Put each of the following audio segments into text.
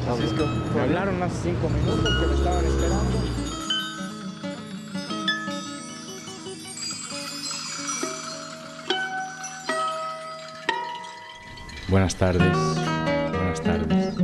Así es que me hablaron hace 5 minutos que me estaban esperando. Buenas tardes. Buenas tardes.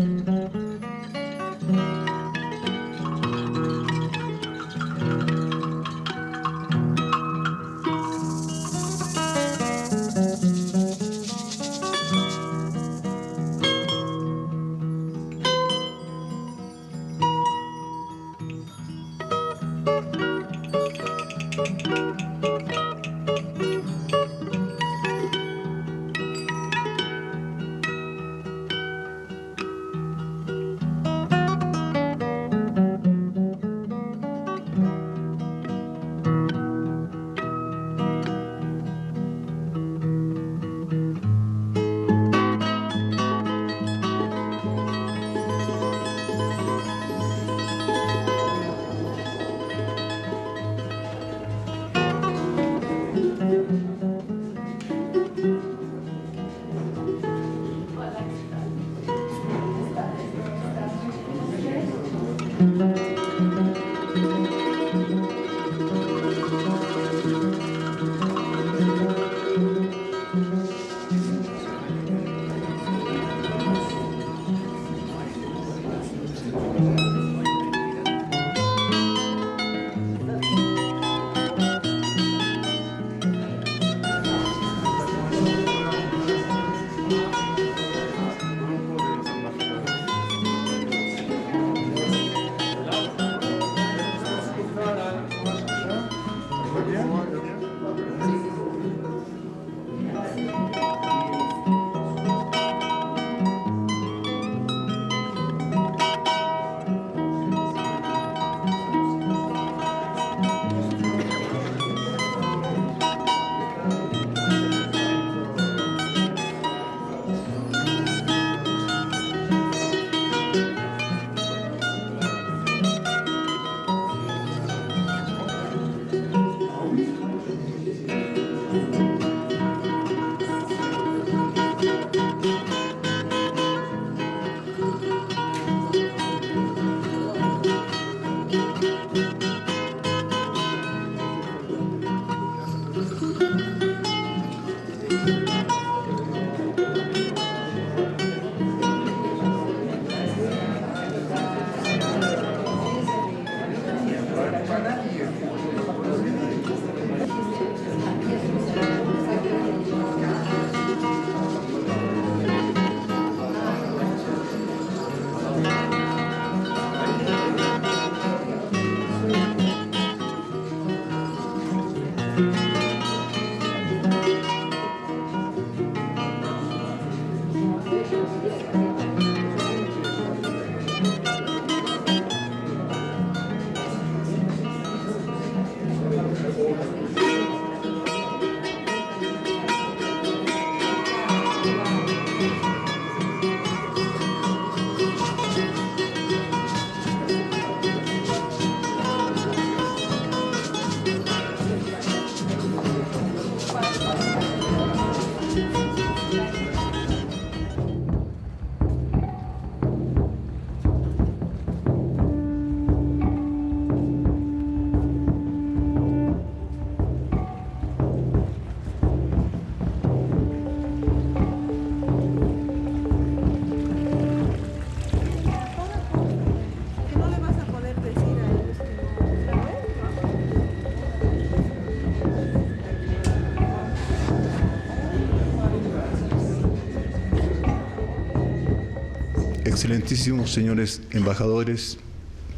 Excelentísimos señores embajadores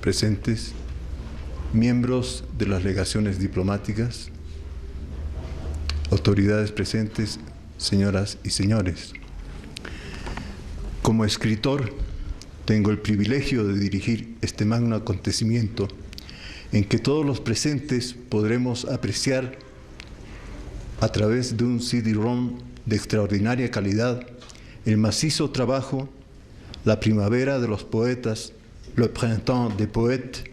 presentes, miembros de las legaciones diplomáticas, autoridades presentes, señoras y señores. Como escritor, tengo el privilegio de dirigir este magno acontecimiento en que todos los presentes podremos apreciar a través de un CD-ROM de extraordinaria calidad el macizo trabajo La primavera de los poetas, Le printemps des poètes,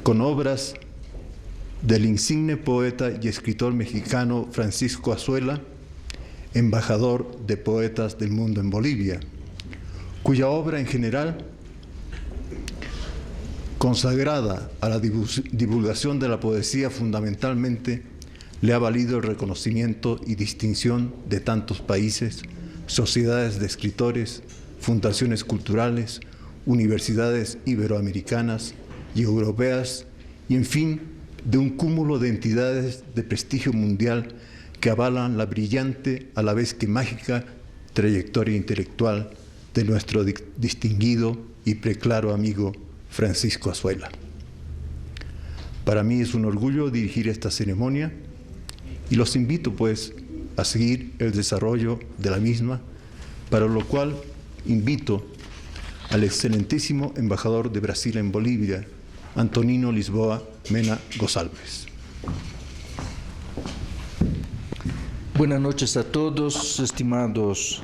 con obras del insigne poeta y escritor mexicano Francisco Azuela, embajador de poetas del mundo en Bolivia, cuya obra en general, consagrada a la divulgación de la poesía fundamentalmente, le ha valido el reconocimiento y distinción de tantos países, sociedades de escritores, fundaciones culturales, universidades iberoamericanas y europeas, y en fin, de un cúmulo de entidades de prestigio mundial que avalan la brillante, a la vez que mágica, trayectoria intelectual de nuestro distinguido y preclaro amigo Francisco Azuela. Para mí es un orgullo dirigir esta ceremonia y los invito, pues, a seguir el desarrollo de la misma, para lo cual invito al excelentísimo embajador de Brasil en Bolivia, Antonino Lisboa Mena Gonçalves. Buenas noches a todos, estimados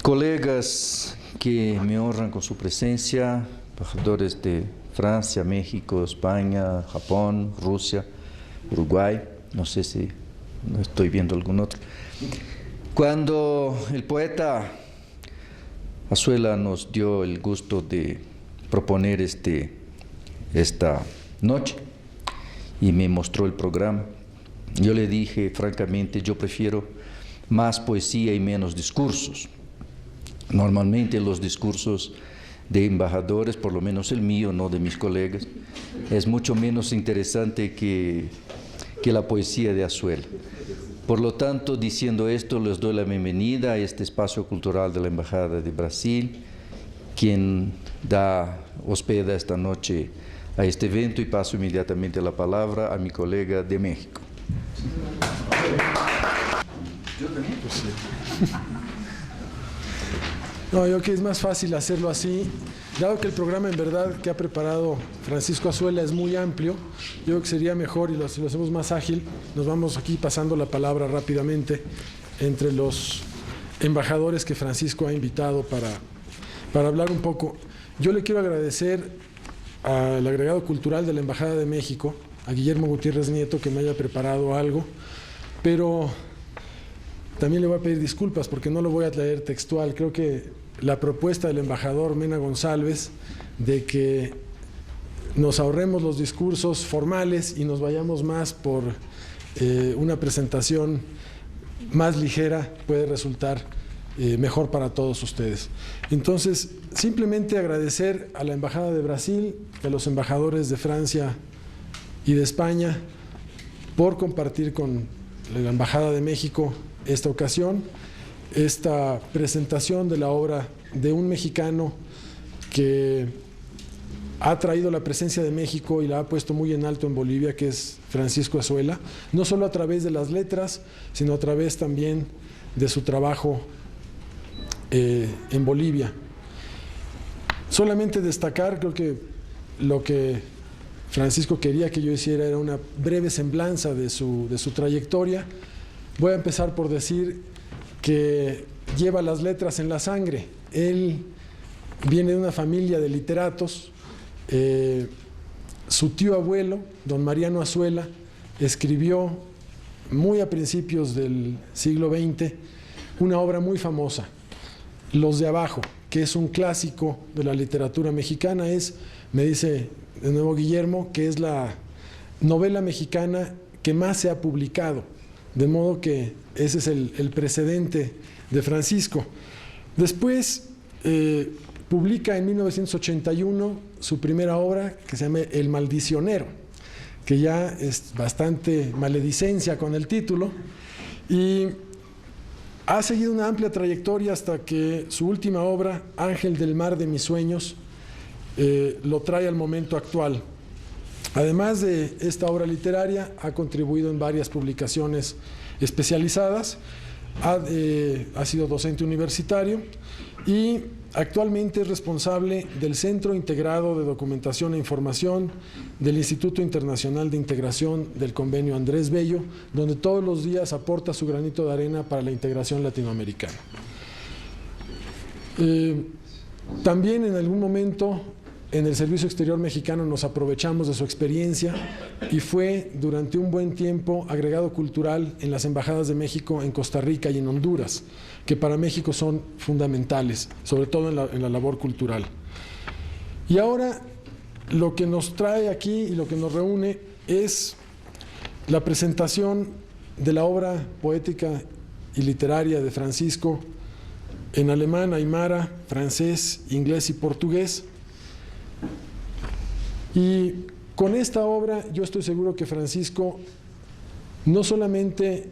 colegas que me honran con su presencia, embajadores de Francia, México, España, Japón, Rusia, Uruguay, no sé si no estoy viendo algún otro. Cuando el poeta Azuela nos dio el gusto de proponer esta noche y me mostró el programa, yo le dije francamente, yo prefiero más poesía y menos discursos. Normalmente los discursos de embajadores, por lo menos el mío, no de mis colegas, es mucho menos interesante que la poesía de Azuela. Por lo tanto, diciendo esto, les doy la bienvenida a este espacio cultural de la Embajada de Brasil, quien hospeda esta noche a este evento, y paso inmediatamente la palabra a mi colega de México. Yo también, pues sí. No, yo creo que es más fácil hacerlo así. Dado que el programa en verdad que ha preparado Francisco Azuela es muy amplio, yo creo que sería mejor, y si lo hacemos más ágil, nos vamos aquí pasando la palabra rápidamente entre los embajadores que Francisco ha invitado para hablar un poco. Yo le quiero agradecer al agregado cultural de la Embajada de México, a Guillermo Gutiérrez Nieto, que me haya preparado algo, pero también le voy a pedir disculpas porque no lo voy a leer textual. Creo que la propuesta del embajador Mena Gonçalves de que nos ahorremos los discursos formales y nos vayamos más por una presentación más ligera puede resultar mejor para todos ustedes. Entonces, simplemente agradecer a la Embajada de Brasil, a los embajadores de Francia y de España por compartir con la Embajada de México esta ocasión, esta presentación de la obra de un mexicano que ha traído la presencia de México y la ha puesto muy en alto en Bolivia, que es Francisco Azuela, no solo a través de las letras, sino a través también de su trabajo en Bolivia. Solamente destacar, creo que lo que Francisco quería que yo hiciera era una breve semblanza de su trayectoria. Voy a empezar por decir que lleva las letras en la sangre. Él viene de una familia de literatos. Su tío abuelo, don Mariano Azuela, escribió muy a principios del siglo XX una obra muy famosa, Los de Abajo, que es un clásico de la literatura mexicana. Me dice de nuevo Guillermo, que es la novela mexicana que más se ha publicado, de modo que ese es el precedente de Francisco. Después publica en 1981 su primera obra, que se llama El Maldicionero, que ya es bastante maledicencia con el título, y ha seguido una amplia trayectoria hasta que su última obra, Ángel del Mar de mis Sueños, lo trae al momento actual. Además de esta obra literaria, ha contribuido en varias publicaciones especializadas, ha sido docente universitario y actualmente es responsable del Centro Integrado de Documentación e Información del Instituto Internacional de Integración del Convenio Andrés Bello, donde todos los días aporta su granito de arena para la integración latinoamericana. También en algún momento en el Servicio Exterior Mexicano nos aprovechamos de su experiencia y fue durante un buen tiempo agregado cultural en las embajadas de México en Costa Rica y en Honduras, que para México son fundamentales, sobre todo en la labor cultural. Y ahora lo que nos trae aquí y lo que nos reúne es la presentación de la obra poética y literaria de Francisco en alemán, aymara, francés, inglés y portugués. Y con esta obra yo estoy seguro que Francisco no solamente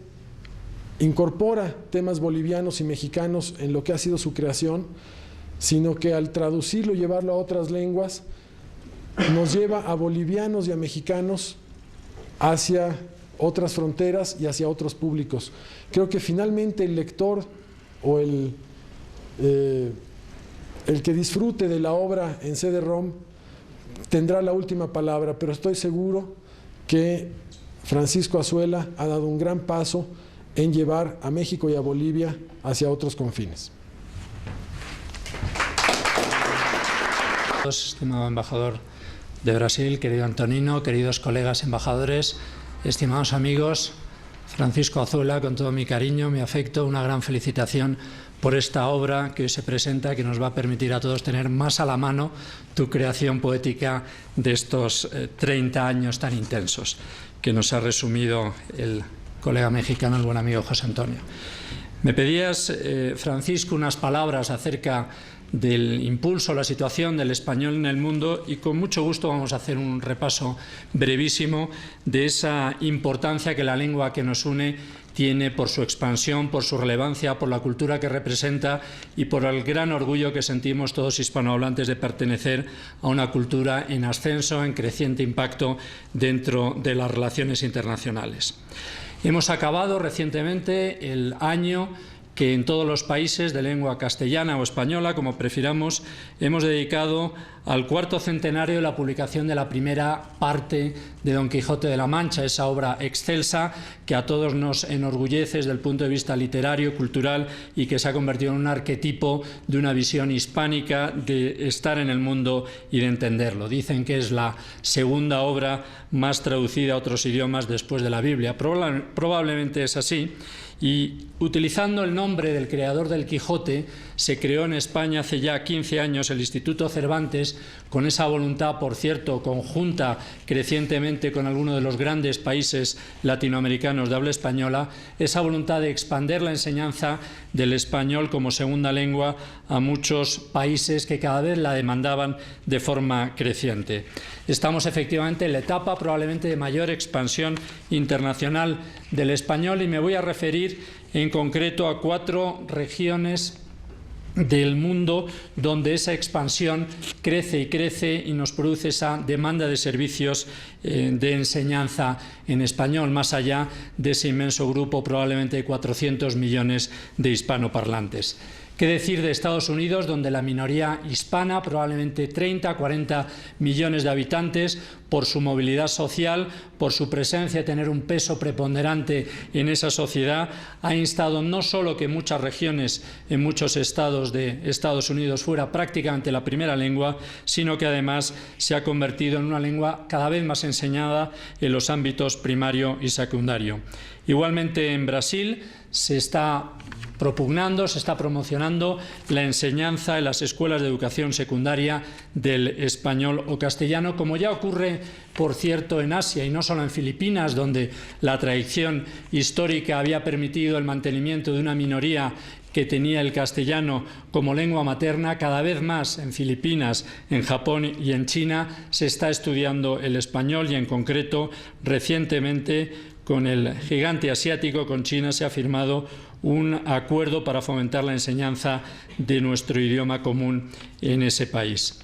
incorpora temas bolivianos y mexicanos en lo que ha sido su creación, sino que al traducirlo y llevarlo a otras lenguas, nos lleva a bolivianos y a mexicanos hacia otras fronteras y hacia otros públicos. Creo que finalmente el lector o el que disfrute de la obra en CD-ROM tendrá la última palabra, pero estoy seguro que Francisco Azuela ha dado un gran paso en llevar a México y a Bolivia hacia otros confines. Estimado embajador de Brasil, querido Antonino, queridos colegas embajadores, estimados amigos, Francisco Azuela, con todo mi cariño, mi afecto, una gran felicitación por esta obra que hoy se presenta, que nos va a permitir a todos tener más a la mano tu creación poética de estos 30 años tan intensos, que nos ha resumido el colega mexicano, el buen amigo José Antonio. Me pedías, Francisco, unas palabras acerca del impulso, la situación del español en el mundo, y con mucho gusto vamos a hacer un repaso brevísimo de esa importancia que la lengua que nos une tiene por su expansión, por su relevancia, por la cultura que representa y por el gran orgullo que sentimos todos hispanohablantes de pertenecer a una cultura en ascenso, en creciente impacto dentro de las relaciones internacionales. Hemos acabado recientemente el año que en todos los países de lengua castellana o española, como prefiramos, hemos dedicado al cuarto centenario de la publicación de la primera parte de Don Quijote de la Mancha, esa obra excelsa que a todos nos enorgullece desde el punto de vista literario, cultural, y que se ha convertido en un arquetipo de una visión hispánica de estar en el mundo y de entenderlo. Dicen que es la segunda obra más traducida a otros idiomas después de la Biblia. Probablemente es así. Y utilizando el nombre del creador del Quijote, se creó en España hace ya 15 años el Instituto Cervantes, con esa voluntad, por cierto, conjunta crecientemente con algunos de los grandes países latinoamericanos de habla española, esa voluntad de expandir la enseñanza del español como segunda lengua a muchos países que cada vez la demandaban de forma creciente. Estamos efectivamente en la etapa probablemente de mayor expansión internacional del español, y me voy a referir en concreto a 4 regiones del mundo donde esa expansión crece y crece y nos produce esa demanda de servicios de enseñanza en español, más allá de ese inmenso grupo, probablemente de 400 millones de hispanoparlantes. ¿Qué decir de Estados Unidos, donde la minoría hispana, probablemente 30, 40 millones de habitantes, por su movilidad social, por su presencia, tener un peso preponderante en esa sociedad, ha instado no solo que muchas regiones, en muchos estados de Estados Unidos, fuera prácticamente la primera lengua, sino que además se ha convertido en una lengua cada vez más enseñada en los ámbitos primario y secundario. Igualmente en Brasil se está propugnando, se está promocionando la enseñanza en las escuelas de educación secundaria del español o castellano, como ya ocurre, por cierto, en Asia y no solo en Filipinas, donde la tradición histórica había permitido el mantenimiento de una minoría que tenía el castellano como lengua materna. Cada vez más en Filipinas, en Japón y en China se está estudiando el español, y en concreto recientemente con el gigante asiático, con China, se ha firmado un acuerdo para fomentar la enseñanza de nuestro idioma común en ese país.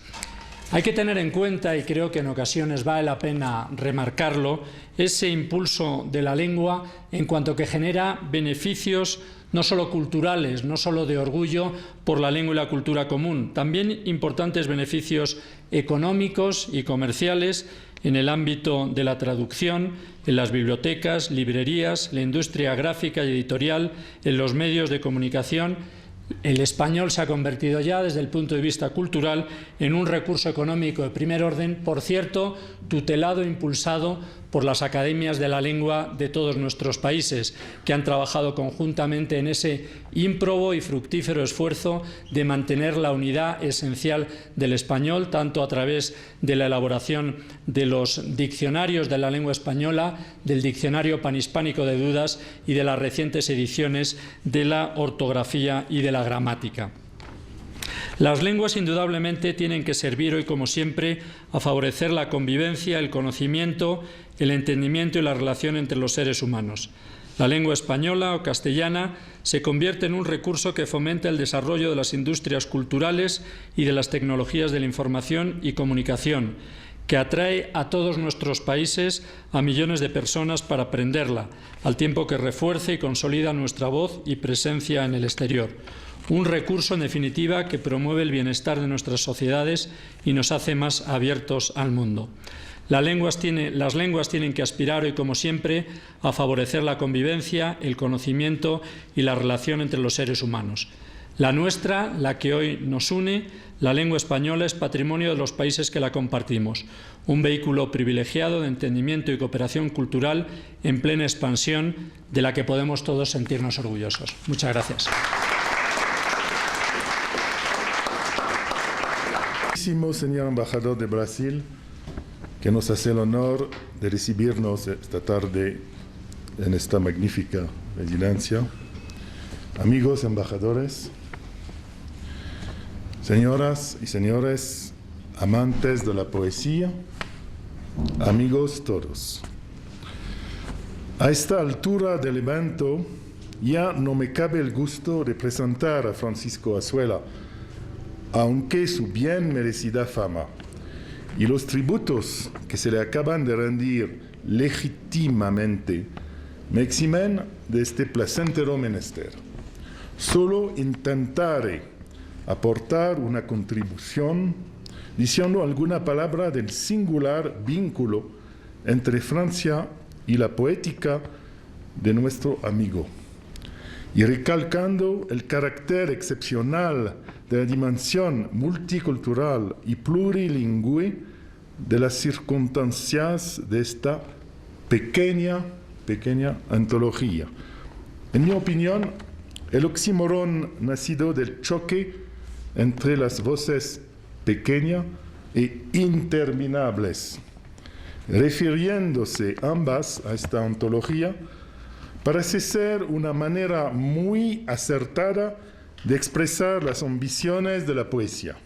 Hay que tener en cuenta, y creo que en ocasiones vale la pena remarcarlo, ese impulso de la lengua en cuanto que genera beneficios no solo culturales, no solo de orgullo por la lengua y la cultura común, también importantes beneficios económicos y comerciales en el ámbito de la traducción, en las bibliotecas, librerías, la industria gráfica y editorial, en los medios de comunicación, El español se ha convertido ya, desde el punto de vista cultural, en un recurso económico de primer orden, por cierto, tutelado e impulsado por las academias de la lengua de todos nuestros países, que han trabajado conjuntamente en ese ímprobo y fructífero esfuerzo de mantener la unidad esencial del español, tanto a través de la elaboración de los diccionarios de la lengua española, del diccionario panhispánico de dudas y de las recientes ediciones de la ortografía y de la gramática. Las lenguas indudablemente tienen que servir hoy, como siempre, a favorecer la convivencia, el conocimiento, el entendimiento y la relación entre los seres humanos. La lengua española o castellana se convierte en un recurso que fomenta el desarrollo de las industrias culturales y de las tecnologías de la información y comunicación, que atrae a todos nuestros países a millones de personas para aprenderla, al tiempo que refuerza y consolida nuestra voz y presencia en el exterior. Un recurso, en definitiva, que promueve el bienestar de nuestras sociedades y nos hace más abiertos al mundo. Las lenguas tienen que aspirar hoy, como siempre, a favorecer la convivencia, el conocimiento y la relación entre los seres humanos. La nuestra, la que hoy nos une, la lengua española, es patrimonio de los países que la compartimos, un vehículo privilegiado de entendimiento y cooperación cultural en plena expansión, de la que podemos todos sentirnos orgullosos. Muchas gracias. Señor embajador de Brasil, que nos hace el honor de recibirnos esta tarde en esta magnífica residencia. Amigos embajadores, señoras y señores amantes de la poesía, amigos todos. A esta altura del evento ya no me cabe el gusto de presentar a Francisco Azuela, aunque su bien merecida fama y los tributos que se le acaban de rendir legítimamente me eximen de este placentero menester. Solo intentaré aportar una contribución diciendo alguna palabra del singular vínculo entre Francia y la poética de nuestro amigo, y recalcando el carácter excepcional de la dimensión multicultural y plurilingüe de las circunstancias de esta pequeña antología. En mi opinión, el oxímoron nacido del choque entre las voces pequeñas e interminables, refiriéndose ambas a esta antología, parece ser una manera muy acertada de expresar las ambiciones de la poesía,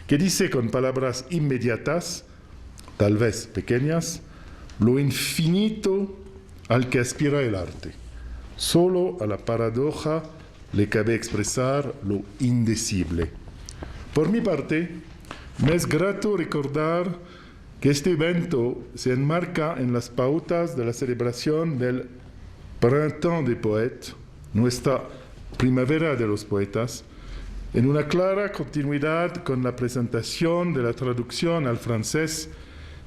que dice con palabras inmediatas, tal vez pequeñas, lo infinito al que aspira el arte. Solo a la paradoja le cabe expresar lo indecible. Por mi parte, me es grato recordar que este evento se enmarca en las pautas de la celebración del Printemps des Poètes, nuestra primavera de los poetas, en una clara continuidad con la presentación de la traducción al francés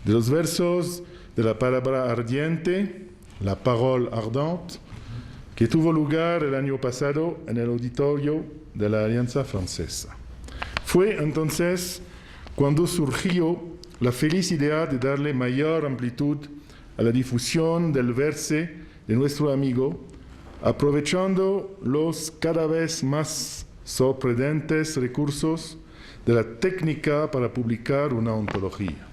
de los versos de la palabra ardiente, la parole ardente, que tuvo lugar el año pasado en el auditorio de la Alianza Francesa. Fue entonces cuando surgió la feliz idea de darle mayor amplitud a la difusión del verse de nuestro amigo, aprovechando los cada vez más sorprendentes recursos de la técnica para publicar una ontología.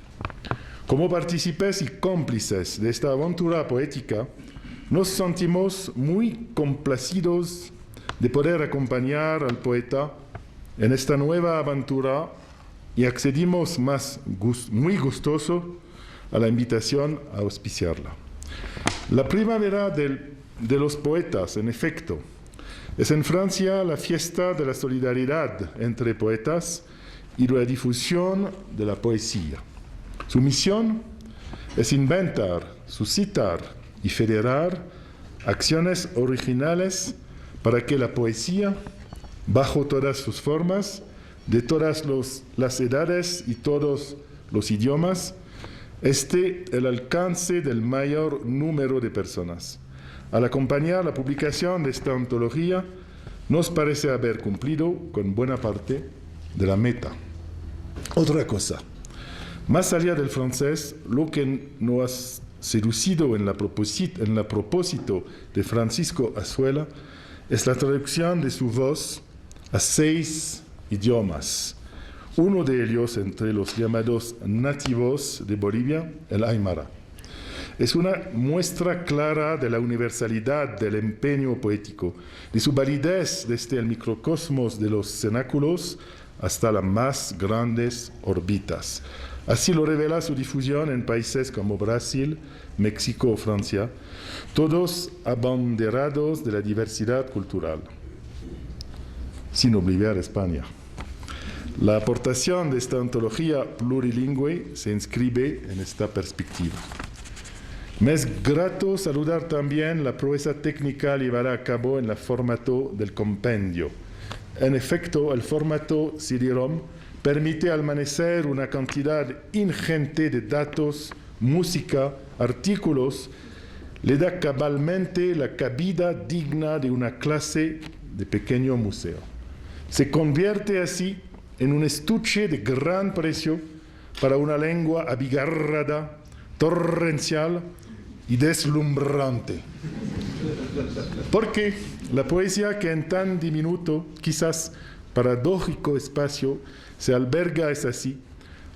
Como partícipes y cómplices de esta aventura poética, nos sentimos muy complacidos de poder acompañar al poeta en esta nueva aventura y accedimos muy gustosos a la invitación a auspiciarla. La primavera de los poetas, en efecto, es en Francia la fiesta de la solidaridad entre poetas y de la difusión de la poesía. Su misión es inventar, suscitar y federar acciones originales para que la poesía, bajo todas sus formas, de todas las edades y todos los idiomas, esté al alcance del mayor número de personas. Al acompañar la publicación de esta antología, nos parece haber cumplido con buena parte de la meta. Otra cosa, más allá del francés, lo que nos ha seducido en la propósito de Francisco Azuela es la traducción de su voz a 6 idiomas. Uno de ellos entre los llamados nativos de Bolivia, el aymara. Es una muestra clara de la universalidad del empeño poético, de su validez desde el microcosmos de los cenáculos hasta las más grandes órbitas. Así lo revela su difusión en países como Brasil, México o Francia, todos abanderados de la diversidad cultural, sin olvidar España. La aportación de esta antología plurilingüe se inscribe en esta perspectiva. Me es grato saludar también la proeza técnica llevada a cabo en el formato del compendio. En efecto, el formato CD-ROM permite almacenar una cantidad ingente de datos, música, artículos, le da cabalmente la cabida digna de una clase de pequeño museo. Se convierte así en un estuche de gran precio para una lengua abigarrada, torrencial y deslumbrante. Porque la poesía que en tan diminuto, quizás paradójico espacio se alberga es así,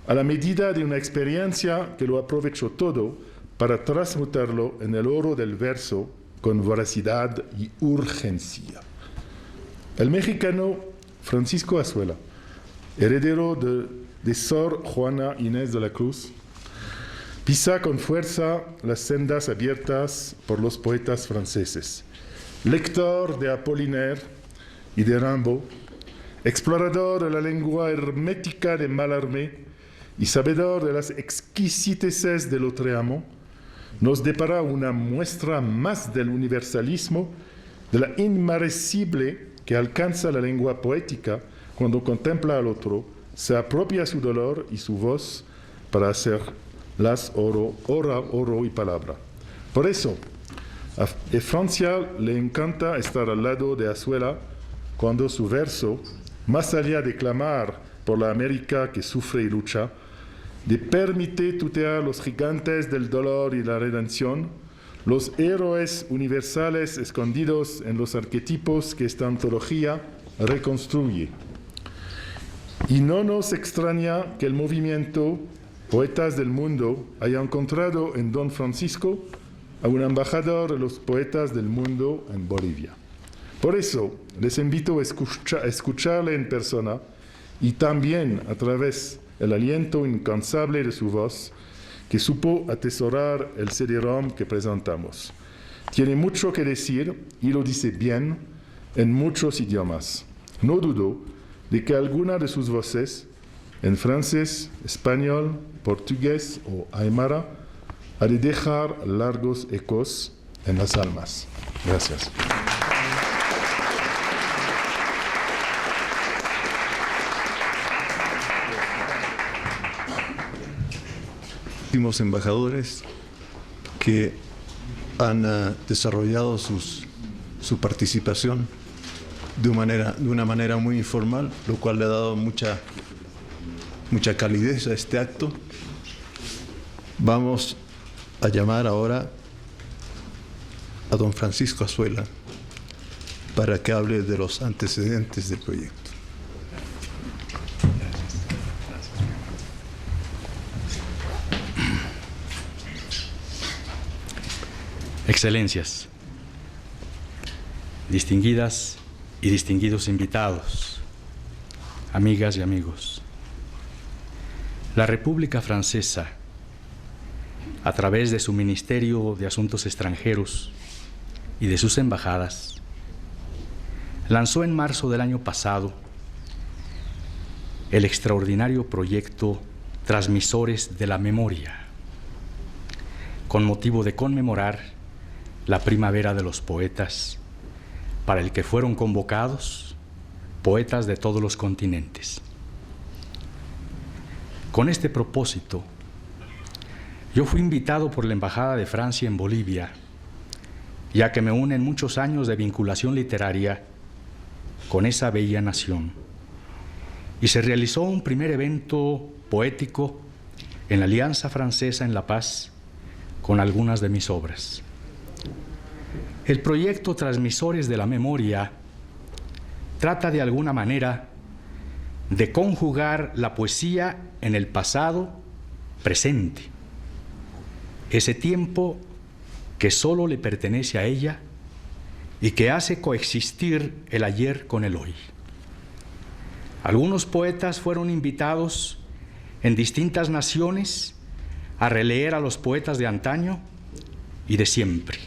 a la medida de una experiencia que lo aprovechó todo para transmutarlo en el oro del verso con voracidad y urgencia. El mexicano Francisco Azuela, heredero de Sor Juana Inés de la Cruz, pisa con fuerza las sendas abiertas por los poetas franceses. Lector de Apollinaire y de Rimbaud, explorador de la lengua hermética de Mallarmé y sabedor de las exquisiteces de Lautréamont, nos depara una muestra más del universalismo, de la inmarcesible que alcanza la lengua poética cuando contempla al otro, se apropia su dolor y su voz para hacerlas oro y palabra. Por eso, a Francia le encanta estar al lado de Azuela cuando su verso, más allá de clamar por la América que sufre y lucha, de permite tutear los gigantes del dolor y la redención, los héroes universales escondidos en los arquetipos que esta antología reconstruye. Y no nos extraña que el movimiento Poetas del Mundo haya encontrado en Don Francisco a un embajador de los poetas del mundo en Bolivia. Por eso les invito a escucharle en persona y también a través del aliento incansable de su voz, que supo atesorar el CD-ROM que presentamos. Tiene mucho que decir y lo dice bien en muchos idiomas. No dudo de que alguna de sus voces, en francés, español, portugués o aymara, ha de dejar largos ecos en las almas. Gracias. Embajadores que han desarrollado su participación de una manera muy informal, lo cual le ha dado mucha calidez a este acto. Vamos a llamar ahora a don Francisco Azuela para que hable de los antecedentes del proyecto. Excelencias, distinguidas y distinguidos invitados, amigas y amigos, la República Francesa, a través de su Ministerio de Asuntos Extranjeros y de sus embajadas, lanzó en marzo del año pasado el extraordinario proyecto Transmisores de la Memoria, con motivo de conmemorar la Primavera de los Poetas, para el que fueron convocados poetas de todos los continentes. Con este propósito, yo fui invitado por la Embajada de Francia en Bolivia, ya que me unen muchos años de vinculación literaria con esa bella nación. Y se realizó un primer evento poético en la Alianza Francesa en La Paz con algunas de mis obras. El proyecto Transmisores de la Memoria trata de alguna manera de conjugar la poesía en el pasado presente, ese tiempo que solo le pertenece a ella y que hace coexistir el ayer con el hoy. Algunos poetas fueron invitados en distintas naciones a releer a los poetas de antaño y de siempre,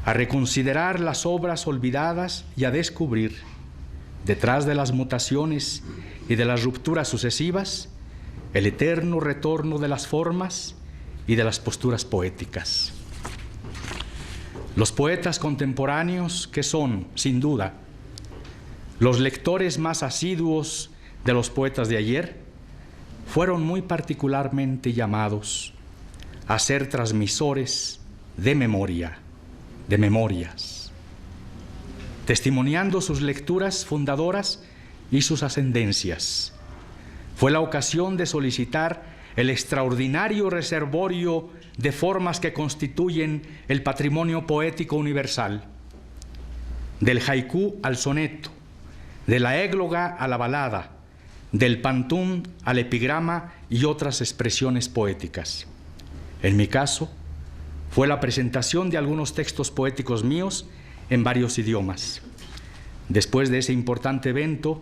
a reconsiderar las obras olvidadas y a descubrir, detrás de las mutaciones y de las rupturas sucesivas, el eterno retorno de las formas y de las posturas poéticas. Los poetas contemporáneos, que son, sin duda, los lectores más asiduos de los poetas de ayer, fueron muy particularmente llamados a ser transmisores de memoria, de memorias, testimoniando sus lecturas fundadoras y sus ascendencias. Fue la ocasión de solicitar el extraordinario reservorio de formas que constituyen el patrimonio poético universal, del haiku al soneto, de la égloga a la balada, del pantún al epigrama y otras expresiones poéticas. En mi caso, fue la presentación de algunos textos poéticos míos en varios idiomas. Después de ese importante evento,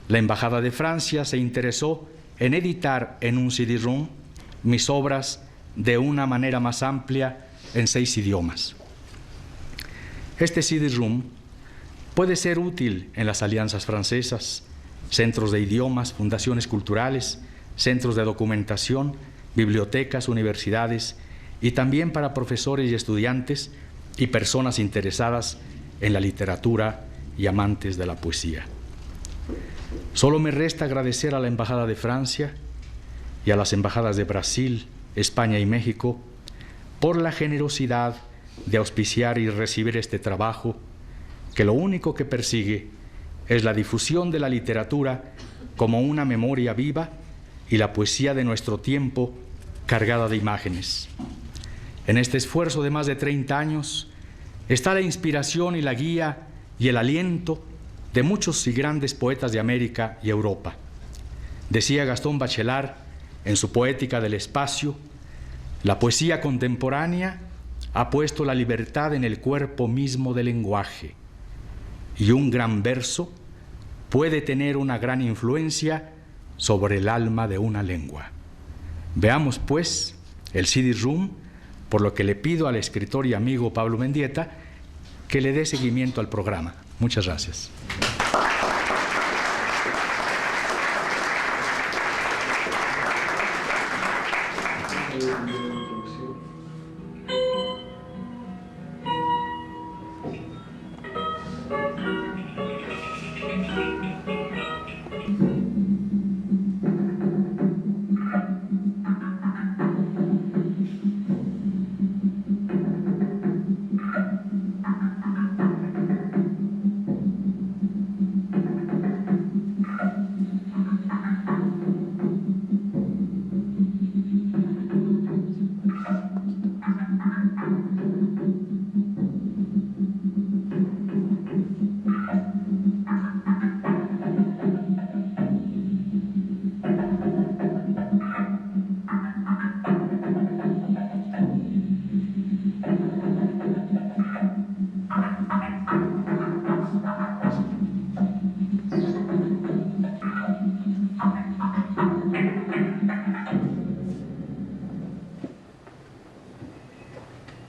la Embajada de Francia se interesó en editar en un CD-ROM mis obras de una manera más amplia en 6 idiomas. Este CD-ROM puede ser útil en las alianzas francesas, centros de idiomas, fundaciones culturales, centros de documentación, bibliotecas, universidades y también para profesores y estudiantes y personas interesadas en la literatura y amantes de la poesía. Solo me resta agradecer a la Embajada de Francia y a las embajadas de Brasil, España y México por la generosidad de auspiciar y recibir este trabajo, que lo único que persigue es la difusión de la literatura como una memoria viva y la poesía de nuestro tiempo cargada de imágenes. En este esfuerzo de más de 30 años está la inspiración y la guía y el aliento de muchos y grandes poetas de América y Europa. Decía Gastón Bachelard en su Poética del Espacio: la poesía contemporánea ha puesto la libertad en el cuerpo mismo del lenguaje, y un gran verso puede tener una gran influencia sobre el alma de una lengua. Veamos, pues, el CD-ROM, por lo que le pido al escritor y amigo Pablo Mendieta que le dé seguimiento al programa. Muchas gracias.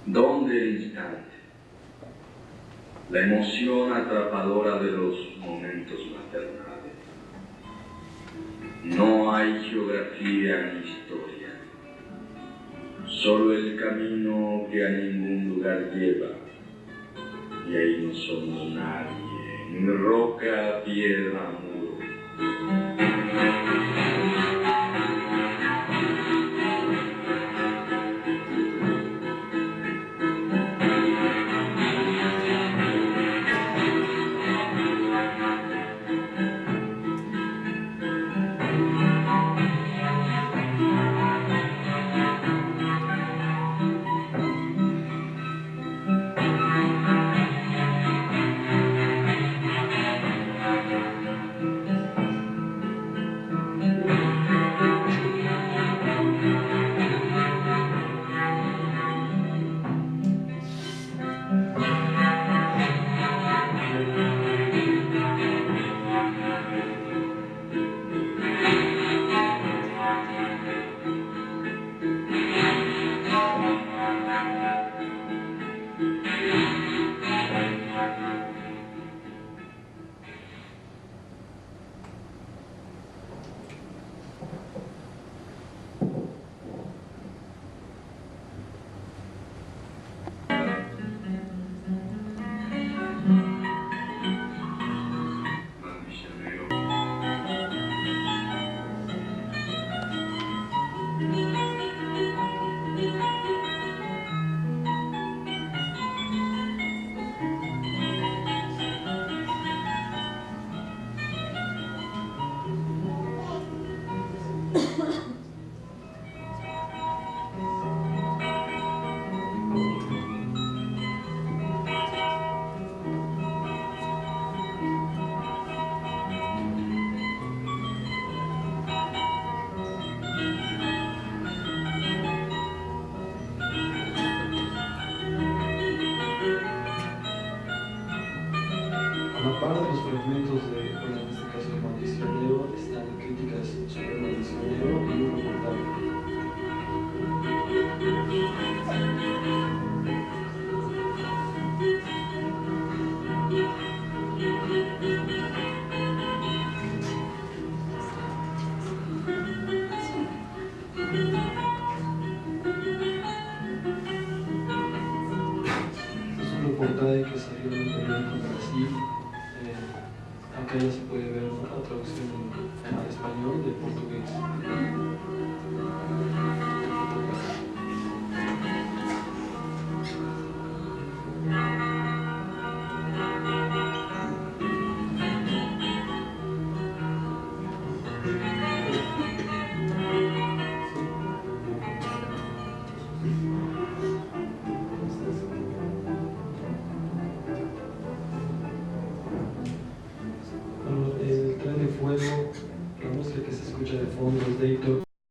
Don del instante, la emoción atrapadora de los momentos maternales. No hay geografía ni historia, solo el camino que a ningún lugar lleva, y ahí no somos nadie, ni roca, piedra, muro. la par de los fragmentos de, bueno, en este caso de Mauricio Leo, están críticas sobre Mauricio Leo y un reportaje. Es un reportaje que salió en el periódico en Brasil. Acá ya se puede ver, ¿no?, la traducción al español del portugués.